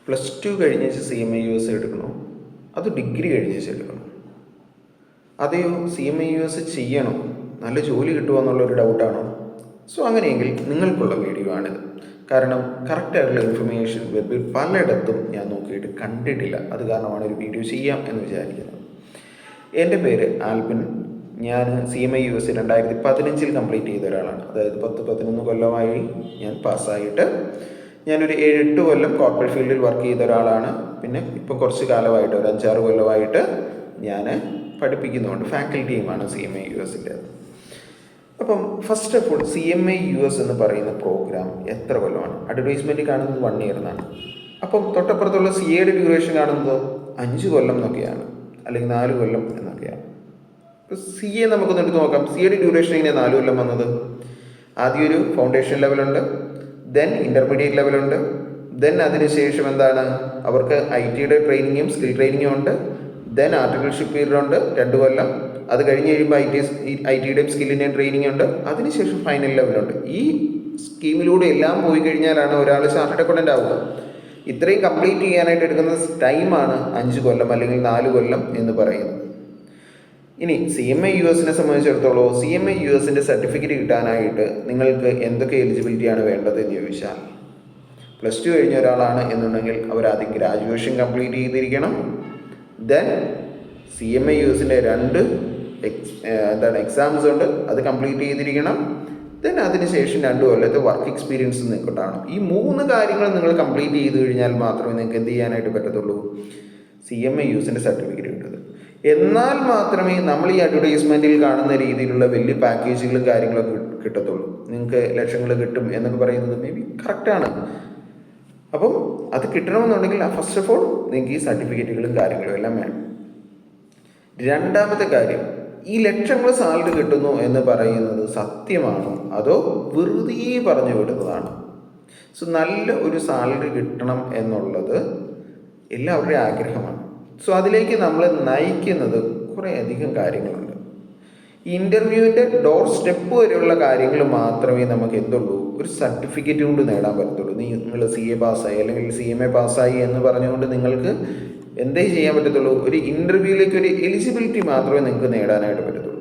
+2 കഴിഞ്ഞേച്ച് CMA-US എടുക്കണോ അത് degree കഴിഞ്ഞേച്ച് എടുക്കണോ? അതെയോ CMA-US ചെയ്യണോ, നല്ല ജോലി കിട്ടുമോ എന്നുള്ളൊരു ഡൗട്ടാണോ? സോ അങ്ങനെയെങ്കിൽ നിങ്ങൾക്കുള്ള വീഡിയോ ആണിത്. കാരണം കറക്റ്റായിട്ടുള്ള ഇൻഫർമേഷൻ വെബിൽ പലയിടത്തും ഞാൻ നോക്കിയിട്ട് കണ്ടിട്ടില്ല. അത് കാരണമാണ് ഒരു വീഡിയോ ചെയ്യാം എന്ന് വിചാരിക്കുന്നത്. എൻ്റെ പേര് ആൽബിൻ. ഞാൻ CMA-US 2015 കംപ്ലീറ്റ് ചെയ്ത ഒരാളാണ്. അതായത് 10-11 കൊല്ലമായി ഞാൻ പാസ്സായിട്ട് ഞാനൊരു 7-8 കൊല്ലം കോർപ്പറേറ്റ് ഫീൽഡിൽ വർക്ക് ചെയ്ത ഒരാളാണ്. പിന്നെ ഇപ്പോൾ കുറച്ച് കാലമായിട്ട് ഒരു 5-6 കൊല്ലമായിട്ട് ഞാൻ പഠിപ്പിക്കുന്നുണ്ട്. ഫാക്കൽറ്റിയുമാണ് CMA-USൻ്റെ. അപ്പം ഫസ്റ്റ് ഓഫ് ഓൾ CMA-US എന്ന് പറയുന്ന പ്രോഗ്രാം എത്ര കൊല്ലമാണ്? അഡ്വർടൈസ്മെൻറ്റ് കാണുന്നത് 1 ഇയർ എന്നാണ്. അപ്പം തൊട്ടപ്പുറത്തുള്ള CAയുടെ ഡ്യൂറേഷൻ കാണുന്നത് 5 കൊല്ലം എന്നൊക്കെയാണ്, അല്ലെങ്കിൽ 4 കൊല്ലം എന്നൊക്കെയാണ്. ഇപ്പോൾ CA നമുക്കൊന്ന് എടുത്ത് നോക്കാം. CAയുടെ ഡ്യൂറേഷൻ എങ്ങനെയാണ് 4 കൊല്ലം വന്നത്? ആദ്യം ഒരു ഫൗണ്ടേഷൻ ലെവലുണ്ട്, ദെൻ ഇൻ്റർമീഡിയറ്റ് ലെവലുണ്ട്, ദെൻ അതിനുശേഷം എന്താണ് അവർക്ക് IT-യുടെ ട്രെയിനിങ്ങും സ്കിൽ ട്രെയിനിങ്ങും ഉണ്ട്, ദെൻ ആർട്ടിക്കൽഷിപ്പ് പീരീഡ് ഉണ്ട് 2 കൊല്ലം. അത് കഴിഞ്ഞ് കഴിയുമ്പോൾ IT-യുടെയും സ്കില്ലിൻ്റെയും ട്രെയിനിങ് ഉണ്ട്. അതിനുശേഷം ഫൈനൽ ലെവലുണ്ട്. ഈ സ്കീമിലൂടെ എല്ലാം പോയി കഴിഞ്ഞാലാണ് ഒരാൾ ചാർട്ടേഡ് അക്കൗണ്ടൻ്റ് ആവുക. ഇത്രയും കംപ്ലീറ്റ് ചെയ്യാനായിട്ട് എടുക്കുന്ന ടൈമാണ് 5 കൊല്ലം അല്ലെങ്കിൽ 4 കൊല്ലം എന്ന് പറയുന്നത്. ഇനി CMA-USനെ സംബന്ധിച്ചിടത്തോളം CMA-USൻ്റെ സർട്ടിഫിക്കറ്റ് കിട്ടാനായിട്ട് നിങ്ങൾക്ക് എന്തൊക്കെ എലിജിബിലിറ്റിയാണ് വേണ്ടത് എന്ന് ചോദിച്ചാൽ, +2 കഴിഞ്ഞ ഒരാളാണ് എന്നുണ്ടെങ്കിൽ അവരാദ്യം ഗ്രാജുവേഷൻ കംപ്ലീറ്റ് ചെയ്തിരിക്കണം. ദെൻ CMA-USൻ്റെ 2 എക്സാംസ് ഉണ്ട്, അത് കംപ്ലീറ്റ് ചെയ്തിരിക്കണം. ദെൻ അതിനുശേഷം 2 കൊല്ലത്തെ വർക്ക് എക്സ്പീരിയൻസ് നിങ്ങൾക്ക് ഉണ്ടാകണം. ഈ 3 കാര്യങ്ങൾ നിങ്ങൾ കംപ്ലീറ്റ് ചെയ്ത് കഴിഞ്ഞാൽ മാത്രമേ നിങ്ങൾക്ക് എന്ത് ചെയ്യാനായിട്ട് പറ്റത്തുള്ളൂ, CMA-USൻ്റെ സർട്ടിഫിക്കറ്റ് കിട്ടുന്നത്. എന്നാൽ മാത്രമേ നമ്മൾ ഈ അഡ്വർടൈസ്മെൻറ്റിൽ കാണുന്ന രീതിയിലുള്ള വലിയ പാക്കേജുകളും കാര്യങ്ങളൊക്കെ കിട്ടത്തുള്ളൂ. നിങ്ങൾക്ക് ലക്ഷങ്ങൾ കിട്ടും എന്നൊക്കെ പറയുന്നത് മേ ബി കറക്റ്റാണ്. അപ്പം അത് കിട്ടണമെന്നുണ്ടെങ്കിൽ ഫസ്റ്റ് ഓഫ് ഓൾ നിങ്ങൾക്ക് ഈ സർട്ടിഫിക്കറ്റുകളും കാര്യങ്ങളും എല്ലാം വേണം. രണ്ടാമത്തെ കാര്യം, ഈ ലക്ഷങ്ങൾ സാലറി കിട്ടുന്നു എന്ന് പറയുന്നത് സത്യമാണോ അതോ വെറുതെ പറഞ്ഞു വിടുന്നതാണോ? സോ നല്ല ഒരു സാലറി കിട്ടണം എന്നുള്ളത് എല്ലാവരുടെയും ആഗ്രഹമാണ്. സോ അതിലേക്ക് നമ്മൾ നയിക്കുന്നത് കുറേ അധികം കാര്യങ്ങളുണ്ട്. ഈ ഇൻ്റർവ്യൂവിൻ്റെ ഡോർ സ്റ്റെപ്പ് വരെയുള്ള കാര്യങ്ങൾ മാത്രമേ നമുക്ക് എന്തുള്ളൂ, ഒരു സർട്ടിഫിക്കറ്റ് കൊണ്ട് നേടാൻ പറ്റത്തുള്ളൂ. നിങ്ങൾ CA പാസ്സായി അല്ലെങ്കിൽ CMA പാസ്സായി എന്ന് പറഞ്ഞുകൊണ്ട് നിങ്ങൾക്ക് എന്തേ ചെയ്യാൻ പറ്റത്തുള്ളൂ, ഒരു ഇൻ്റർവ്യൂവിലേക്ക് ഒരു എലിജിബിലിറ്റി മാത്രമേ നിങ്ങൾക്ക് നേടാനായിട്ട് പറ്റത്തുള്ളൂ.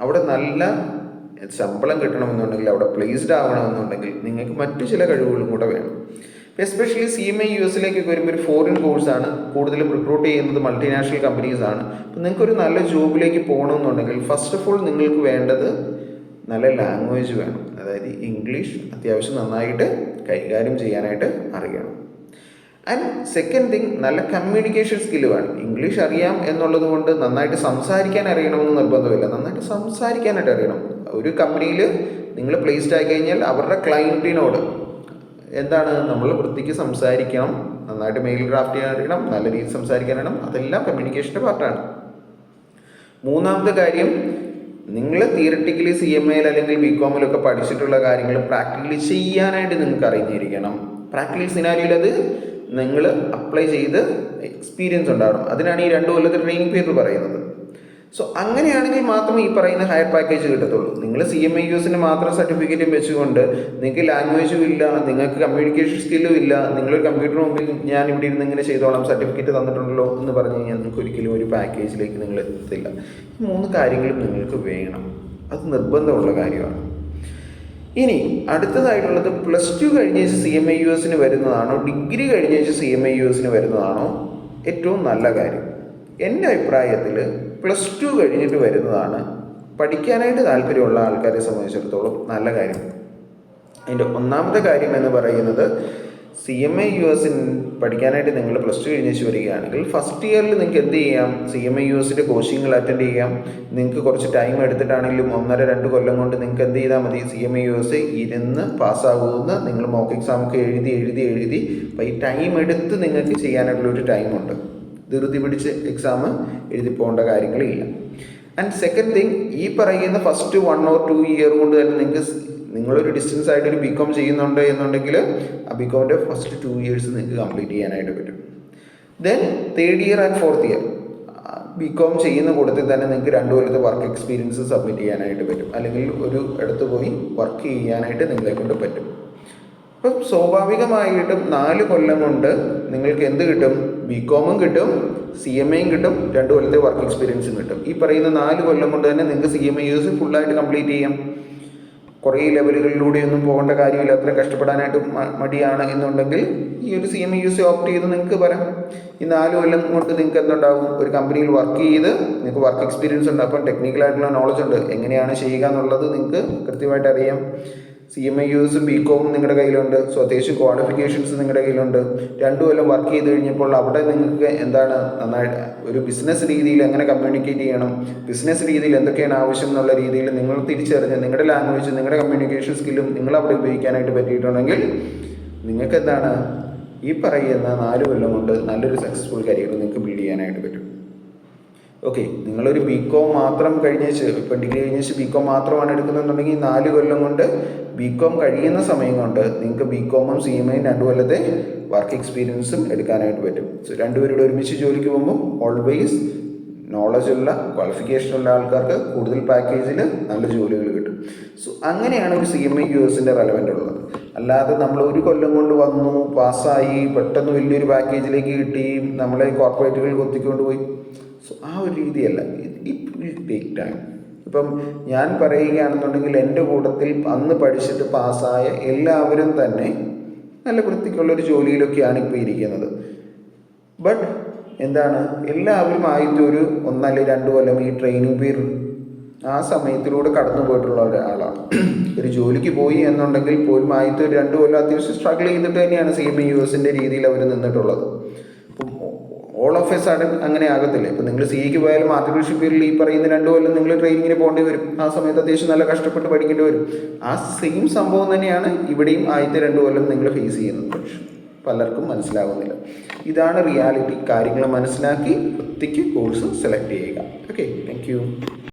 അവിടെ നല്ല ശമ്പളം കിട്ടണമെന്നുണ്ടെങ്കിൽ, അവിടെ പ്ലേസ്ഡ് ആവണമെന്നുണ്ടെങ്കിൽ നിങ്ങൾക്ക് മറ്റു ചില കഴിവുകളും കൂടെ വേണം. എസ്പെഷ്യലി CMA-USലേക്ക് വരുമ്പോൾ ഒരു ഫോറിൻ കോഴ്സാണ്, കൂടുതലും റിക്രൂട്ട് ചെയ്യുന്നത് മൾട്ടിനാഷണൽ കമ്പനീസാണ്. അപ്പോൾ നിങ്ങൾക്കൊരു നല്ല ജോബിലേക്ക് പോകണമെന്നുണ്ടെങ്കിൽ ഫസ്റ്റ് ഓഫ് ഓൾ നിങ്ങൾക്ക് വേണ്ടത് നല്ല ലാംഗ്വേജ് വേണം. അതായത് ഇംഗ്ലീഷ് അത്യാവശ്യം നന്നായിട്ട് കൈകാര്യം ചെയ്യാനായിട്ട് അറിയണം. ആൻഡ് സെക്കൻഡ് തിങ്, നല്ല കമ്മ്യൂണിക്കേഷൻ സ്കില്ല് വേണം. ഇംഗ്ലീഷ് അറിയാം എന്നുള്ളത് കൊണ്ട് നന്നായിട്ട് സംസാരിക്കാൻ അറിയണമെന്ന് നിർബന്ധമില്ല, നന്നായിട്ട് സംസാരിക്കാനായിട്ട് അറിയണം. ഒരു കമ്പനിയിൽ നിങ്ങൾ പ്ലേസ്ഡ് ആയി കഴിഞ്ഞാൽ അവരുടെ ക്ലയൻറ്റിനോട് എന്താണ് നമ്മൾ വൃത്തിക്ക് സംസാരിക്കണം, നന്നായിട്ട് മെയിൽ ഡ്രാഫ്റ്റ് ചെയ്യാൻ അറിയണം, നല്ല രീതിയിൽ സംസാരിക്കാൻ അറിയണം. അതെല്ലാം കമ്മ്യൂണിക്കേഷൻ്റെ പാർട്ടാണ്. മൂന്നാമത്തെ കാര്യം, നിങ്ങൾ തിയററ്റിക്കലി CMAയിൽ അല്ലെങ്കിൽ BComലൊക്കെ പഠിച്ചിട്ടുള്ള കാര്യങ്ങൾ പ്രാക്ടിക്കലി ചെയ്യാനായിട്ട് നിങ്ങൾക്ക് അറിഞ്ഞിരിക്കണം. പ്രാക്ടിക്കൽ സിനാരിയോയിൽ അത് നിങ്ങൾ അപ്ലൈ ചെയ്ത് എക്സ്പീരിയൻസ് ഉണ്ടാവണം. അതിനാണ് ഈ 2 കൊല്ലത്തെ ട്രെയിനിങ് പീരീഡ് പറയുന്നത്. സോ അങ്ങനെയാണെങ്കിൽ മാത്രമേ ഈ പറയുന്ന ഹയർ പാക്കേജ് കിട്ടത്തുള്ളൂ. നിങ്ങൾ CMA-USന് മാത്രം സർട്ടിഫിക്കറ്റും വെച്ചുകൊണ്ട് നിങ്ങൾക്ക് ലാംഗ്വേജും ഇല്ല, നിങ്ങൾക്ക് കമ്മ്യൂണിക്കേഷൻ സ്കില്ലും ഇല്ല, നിങ്ങളൊരു കമ്പ്യൂട്ടർ മുമ്പിൽ ഞാൻ ഇവിടെ ഇരുന്ന് ഇങ്ങനെ ചെയ്തോളാം സർട്ടിഫിക്കറ്റ് തന്നിട്ടുണ്ടല്ലോ എന്ന് പറഞ്ഞു കഴിഞ്ഞാൽ നിങ്ങൾക്ക് ഒരിക്കലും ഒരു പാക്കേജിലേക്ക് നിങ്ങൾ എത്തത്തില്ല. ഈ 3 കാര്യങ്ങളും നിങ്ങൾക്ക് വേണം, അത് നിർബന്ധമുള്ള കാര്യമാണ്. ഇനി അടുത്തതായിട്ടുള്ളത്, +2 കഴിഞ്ഞേച്ച് CMA-USന് വരുന്നതാണോ ഡിഗ്രി കഴിഞ്ഞേച്ച് CMA-USന് വരുന്നതാണോ ഏറ്റവും നല്ല കാര്യം? എൻ്റെ അഭിപ്രായത്തിൽ +2 കഴിഞ്ഞിട്ട് വരുന്നതാണ് പഠിക്കാനായിട്ട് താല്പര്യമുള്ള ആൾക്കാരെ സംബന്ധിച്ചിടത്തോളം നല്ല കാര്യം. അതിൻ്റെ ഒന്നാമത്തെ കാര്യം എന്ന് പറയുന്നത്, CMA-US പഠിക്കാനായിട്ട് നിങ്ങൾ +2 കഴിഞ്ഞേച്ച് വരികയാണെങ്കിൽ ഫസ്റ്റ് ഇയറിൽ നിങ്ങൾക്ക് എന്ത് ചെയ്യാം, CMA-USൻ്റെ കോച്ചിങ്ങൾ അറ്റൻഡ് ചെയ്യാം. നിങ്ങൾക്ക് കുറച്ച് ടൈം എടുത്തിട്ടാണെങ്കിലും 1.5-2 കൊല്ലം കൊണ്ട് നിങ്ങൾക്ക് എന്ത് ചെയ്താൽ മതി, CMA-US ഇരുന്ന് പാസ്സാകുന്ന നിങ്ങൾ മോക്ക് എക്സാമൊക്കെ എഴുതി അപ്പോൾ ഈ ടൈം എടുത്ത് നിങ്ങൾക്ക് ചെയ്യാനായിട്ടുള്ളൊരു ടൈമുണ്ട്. ധൃതി പിടിച്ച് എക്സാം എഴുതി പോകേണ്ട കാര്യങ്ങളില്ല. ആൻഡ് സെക്കൻഡ് തിങ്, ഈ പറയുന്ന ഫസ്റ്റ് 1 or 2 ഇയർ കൊണ്ട് തന്നെ നിങ്ങളൊരു ഡിസ്റ്റൻസ് ആയിട്ട് ഒരു BCom ചെയ്യുന്നുണ്ട് എന്നുണ്ടെങ്കിൽ ആ BComൻ്റെ ഫസ്റ്റ് 2 ഇയേഴ്സ് നിങ്ങൾക്ക് കംപ്ലീറ്റ് ചെയ്യാനായിട്ട് പറ്റും. Then 3rd year and 4th year BCom ചെയ്യുന്ന കൂട്ടത്തിൽ തന്നെ നിങ്ങൾക്ക് 2 കൊല്ലത്തെ വർക്ക് എക്സ്പീരിയൻസ് സബ്മിറ്റ് ചെയ്യാനായിട്ട് പറ്റും, അല്ലെങ്കിൽ ഒരു ഇടത്ത് പോയി വർക്ക് ചെയ്യാനായിട്ട് നിങ്ങളെ കൊണ്ട് പറ്റും. അപ്പം സ്വാഭാവികമായിട്ടും 4 കൊല്ലം കൊണ്ട് നിങ്ങൾക്ക് എന്ത് കിട്ടും? ബികോമും കിട്ടും, CMAയും കിട്ടും, 2 കൊല്ലത്തെ വർക്ക് എക്സ്പീരിയൻസും കിട്ടും. ഈ പറയുന്ന 4 കൊല്ലം കൊണ്ട് തന്നെ നിങ്ങൾക്ക് CMA ഫുള്ളായിട്ട് കംപ്ലീറ്റ് ചെയ്യാം. കുറേ ലെവലുകളിലൂടെയൊന്നും പോകേണ്ട കാര്യമില്ല. അത്ര കഷ്ടപ്പെടാനായിട്ട് മടിയാണ് എന്നുണ്ടെങ്കിൽ ഈ ഒരു CMA ഓപ്റ്റ് ചെയ്ത് നിങ്ങൾക്ക് പറയാം. ഈ 4 കൊല്ലം കൊണ്ട് നിങ്ങൾക്ക് എന്തുണ്ടാവും? ഒരു കമ്പനിയിൽ വർക്ക് ചെയ്ത് നിങ്ങൾക്ക് വർക്ക് എക്സ്പീരിയൻസ് ഉണ്ട്. അപ്പം ടെക്നിക്കലായിട്ടുള്ള നോളജ് ഉണ്ട്. എങ്ങനെയാണ് ചെയ്യുക എന്നുള്ളത് നിങ്ങൾക്ക് കൃത്യമായിട്ട് അറിയാം. CMA ബികോമും നിങ്ങളുടെ കയ്യിലുണ്ട്. സോ അത്യാവശ്യം ക്വാളിഫിക്കേഷൻസ് നിങ്ങളുടെ കയ്യിലുണ്ട്. 2 കൊല്ലം വർക്ക് ചെയ്ത് കഴിഞ്ഞപ്പോൾ അവിടെ നിങ്ങൾക്ക് എന്താണ് നന്നായിട്ട് ഒരു ബിസിനസ് രീതിയിൽ എങ്ങനെ കമ്മ്യൂണിക്കേറ്റ് ചെയ്യണം, ബിസിനസ് രീതിയിൽ എന്തൊക്കെയാണ് ആവശ്യം എന്നുള്ള രീതിയിൽ നിങ്ങൾ തിരിച്ചറിഞ്ഞ് നിങ്ങളുടെ ലാംഗ്വേജ്, നിങ്ങളുടെ കമ്മ്യൂണിക്കേഷൻ സ്കില്ലും നിങ്ങൾ അവിടെ ഉപയോഗിക്കാനായിട്ട് പറ്റിയിട്ടുണ്ടെങ്കിൽ നിങ്ങൾക്ക് എന്താണ് ഈ പറയുന്ന 4 കൊല്ലം കൊണ്ട് നല്ലൊരു സക്സസ്ഫുൾ കരിയർ നിങ്ങൾക്ക് ബിൽഡ് ചെയ്യാനായിട്ട് പറ്റും. ഓക്കെ, നിങ്ങളൊരു ബികോം മാത്രം കഴിഞ്ഞേച്ച്, ഇപ്പം ഡിഗ്രി കഴിഞ്ഞേച്ച് ബികോം മാത്രമാണ് എടുക്കുന്നുണ്ടെങ്കിൽ 4 കൊല്ലം കൊണ്ട് ബികോം കഴിയുന്ന സമയം കൊണ്ട് നിങ്ങൾക്ക് ബികോമും CMAയും 2 കൊല്ലത്തെ വർക്ക് എക്സ്പീരിയൻസും എടുക്കാനായിട്ട് പറ്റും. സോ രണ്ടുപേരുടെ ഒരുമിച്ച് ജോലിക്ക് പോകുമ്പോൾ ഓൾവേസ് നോളജുള്ള ക്വാളിഫിക്കേഷനുള്ള ആൾക്കാർക്ക് കൂടുതൽ പാക്കേജിൽ നല്ല ജോലികൾ കിട്ടും. സോ അങ്ങനെയാണ് ഒരു CMA റെലവൻ്റ് ഉള്ളത്. അല്ലാതെ നമ്മൾ 1 കൊല്ലം കൊണ്ട് വന്നു, പാസ്സായി, പെട്ടെന്ന് വലിയൊരു പാക്കേജിലേക്ക് കിട്ടി, നമ്മളെ കോർപ്പറേറ്റുകൾ കൊത്തിക്കൊണ്ട് പോയി. സോ ആ ഒരു രീതിയല്ല. It will take time. ഇപ്പം ഞാൻ പറയുകയാണെന്നുണ്ടെങ്കിൽ എൻ്റെ കൂട്ടത്തിൽ അന്ന് പഠിച്ചിട്ട് പാസ്സായ എല്ലാവരും തന്നെ നല്ല വൃത്തിക്കുള്ളൊരു ജോലിയിലൊക്കെയാണ് ഇപ്പോൾ ഇരിക്കുന്നത്. ബട്ട് എന്താണ്, എല്ലാവരും ആയിട്ട് ഒരു 1 അല്ലെങ്കിൽ 2 കൊല്ലം ഈ ട്രെയിനിങ് പീരീഡ് ആ സമയത്തിലൂടെ കടന്നു പോയിട്ടുള്ള ഒരാളാണ്. ഒരു ജോലിക്ക് പോയി എന്നുണ്ടെങ്കിൽ പോലും ആയിട്ട് ഒരു 2 കൊല്ലം അത്യാവശ്യം സ്ട്രഗിൾ ചെയ്തിട്ട് തന്നെയാണ് CMA രീതിയിൽ അവർ നിന്നിട്ടുള്ളത്. ഓൾ ഓഫ് എ സഡൻ അങ്ങനെ ആകത്തില്ല. ഇപ്പം നിങ്ങൾ CAക്ക് പോയാലും ആർട്ടിഫിഷ്യൽ ഫീൽഡിൽ ഈ പറയുന്ന 2 കൊല്ലം നിങ്ങൾ ട്രെയിനിങ്ങിന് പോകേണ്ടി വരും. ആ സമയത്ത് അത്യാവശ്യം നല്ല കഷ്ടപ്പെട്ട് പഠിക്കേണ്ടി വരും. ആ സെയിം സംഭവം തന്നെയാണ് ഇവിടെയും ആദ്യത്തെ 2 കൊല്ലം നിങ്ങൾ ഫേസ് ചെയ്യുന്നത്. പക്ഷെ പലർക്കും മനസ്സിലാകുന്നില്ല. ഇതാണ് റിയാലിറ്റി. കാര്യങ്ങൾ മനസ്സിലാക്കി വൃത്തിക്ക് കോഴ്സ് സെലക്ട് ചെയ്യുക. Okay, thank you.